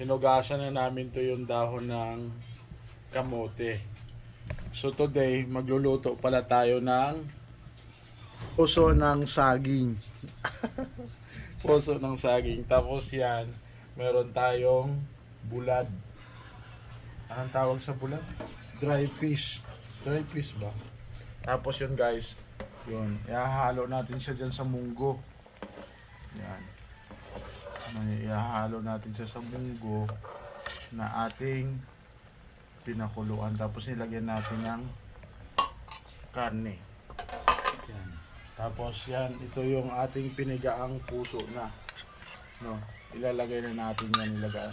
hinugasan na namin to yung dahon ng kamote. So today, magluluto pala tayo ng puso ng saging. Puso ng saging. Tapos yan, meron tayong bulad. Anong tawag sa bulad? Dry fish. Dry fish ba? Tapos yun guys, yun, ihahalo natin siya dyan sa munggo. Yan. Ihahalo natin siya sa munggo na ating pinakuluan. Tapos nilagyan natin ng karne. Yan. Tapos yan, ito yung ating pinigaang puso na. No, ilalagay na natin yan, ilagaan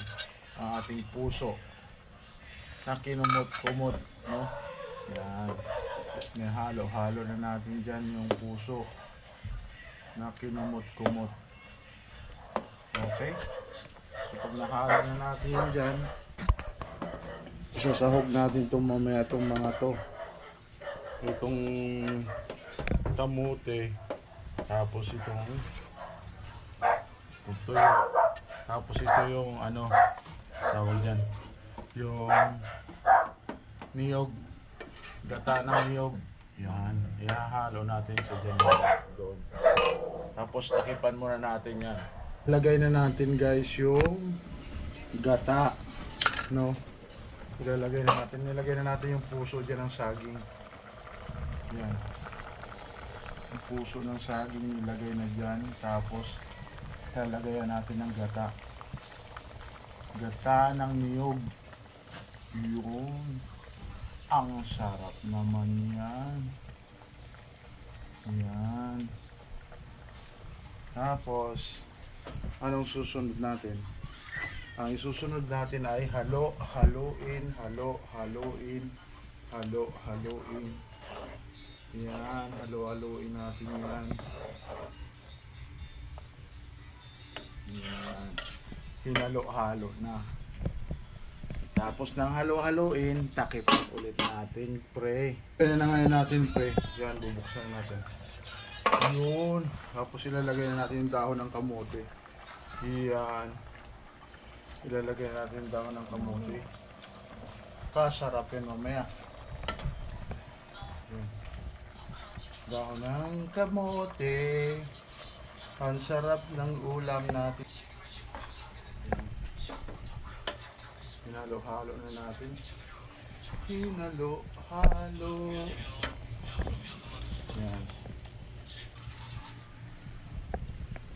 ang ating puso na kinumot-kumot, no? Yan. Halo-halo na natin dyan yung puso na kinumot-kumot. Okay? Kapag nahalo na natin yun dyan, isasahog natin itong mamaya itong mga to. Itong kamote, tapos itong tuyo, tapos ito yung ano, tawag dyan, yung niyog, gata ng niyog. Yan, ihahalo natin sa dyan doon. Tapos takipan muna natin yan. Lagay na natin guys yung gata, no? Nilagay na natin yung puso dyan ng saging. Yan. Yung puso ng saging nilagay na dyan. Tapos lalagayan natin ng gata. Gata ng niyog. Yun. Ang sarap naman yan. Yan. Tapos anong susunod natin? Ang isusunod natin ay haluin. Yan, haluin natin yan. Yan. Hinalo-halo na. Tapos nang halo-haloin, takipan ulit natin, pre. Kaya na ngayon natin, pre. Yan, bubuksan natin. Yun. Tapos ilalagay na natin yung dahon ng kamote. Yan. Ilalagay natin yung dahon ng kamote. Kasarap yan mamaya. Yun. Dahon ng kamote. Ang sarap ng ulam natin. Yan. Hinalo-halo na natin. Hinalo-halo. Yan.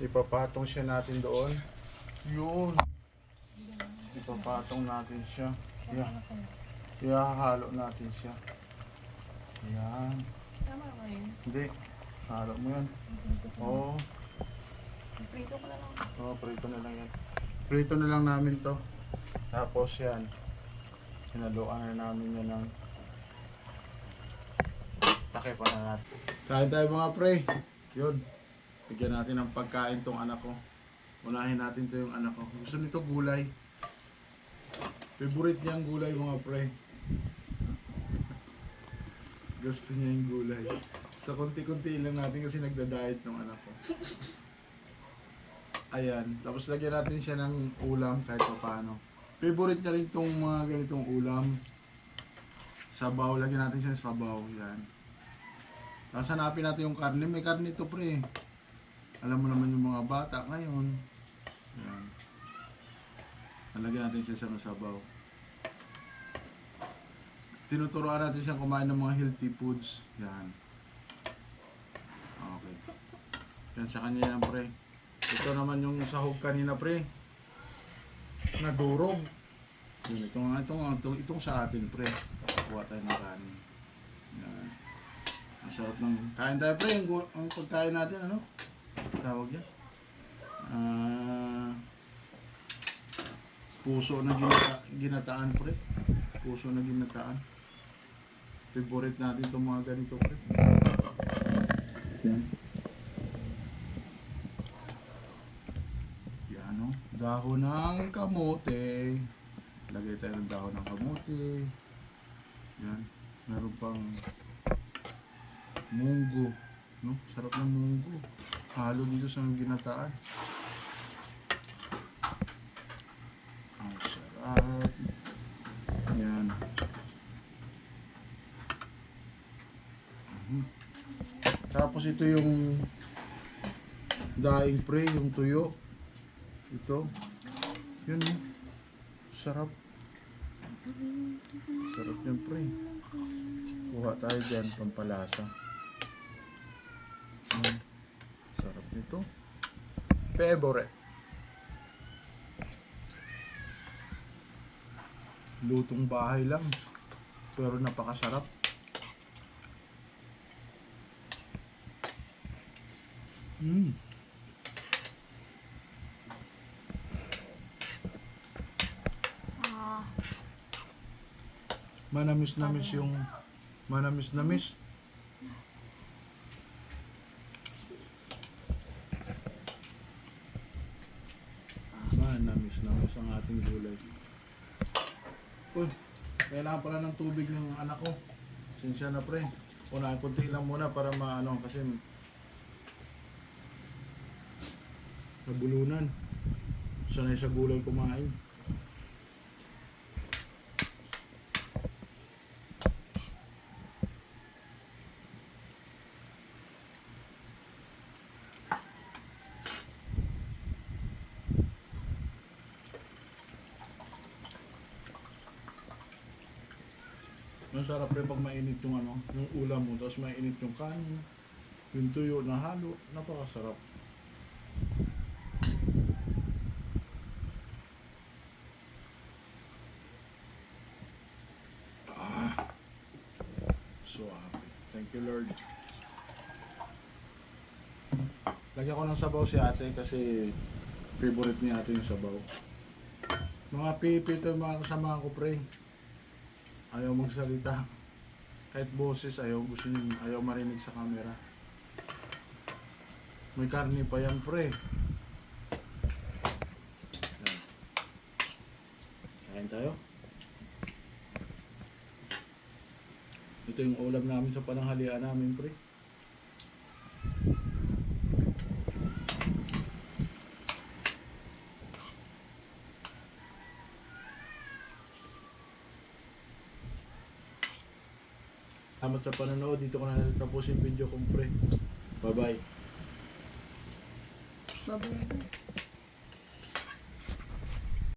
Ipapatong siya natin doon. Yun. Ipapatong natin siya. Yan. Ihahalo natin siya. Yan. Tama ba yun? Hindi. Halo mo yan. Oo. Prito ko na lang. Oo, prito na lang yan. Prito na lang namin to. Tapos yan. Sinaluan na namin yan ng takipan na natin. Kain tayo mga pre. Yun. Bigyan natin ng pagkain tong anak ko. Unahin natin to yung anak ko. Gusto nito gulay. Favorite niya ang gulay mga pre. Gusto niya yung gulay. So konti-konti lang natin kasi nagda-diet ng anak ko. Ayan. Tapos lagyan natin siya ng ulam kahit pa paano. Favorite niya rin itong mga ganitong ulam. Sabaw. Lagyan natin siya ng sabaw. Yan. Tapos hanapin natin yung karne. May karne ito pre. Alam mo naman yung mga bata ngayon. Yan. Nalagyan natin siya sa sabaw. Tinuturoan natin siyang kumain ng mga healthy foods. Yan. Okay. Yan sa kanya yan pre. Ito naman yung sahog kanina pre. Nadurog. Yan, itong sa atin pre. Kuha tayo ng kanin. Yan. Ang sarap ng kain tayo pre. Ang pagkain natin ano? Tawag yan. Puso na ginataan pre. Puso na ginataan. Favorite natin itong mga ganito pre. Yan. Yan o. Dahon ng kamote. Lagay tayo ng dahon ng kamote. Yan. Meron pang munggo. No? Sarap ng munggo. Halo dito sa ginataan. Ang At yan. Tapos ito yung daing pre, yung tuyo. Ito. Yun oh. Sarap. Sarap yan pre. Kuha tayo dyan, pampalasa. Sarap nito. Favorite. Lutong bahay lang. Pero napakasarap. Ah, Manamis-namis yung manamis-namis. Manamis-namis ang ating gulay. Uy, kailangan pala ng tubig ng anak ko. Sinsya na pre. Una, kunti lang muna para maano kasi nabulunan. Sanay sa gulay kumain. Ang sarap rin pag mainit yung ano, yung ulam mo, tapos mainit yung kanin, yung tuyo na halo, napakasarap. So happy. Thank you Lord. Lagyan ko ng sabaw si ate kasi favorite ni ate yung sabaw. Mga pipi ito mga kasama ko pre. Ayaw magsalita. Kahit boses ayaw, gusto niya, ayaw marinig sa camera. May karne pa yan pre. Yan. Kain tayo. Ito yung ulam namin sa pananghalian namin pre. Salamat sa panonood. Dito ko na natapusin video kong pre. Bye bye. baboy.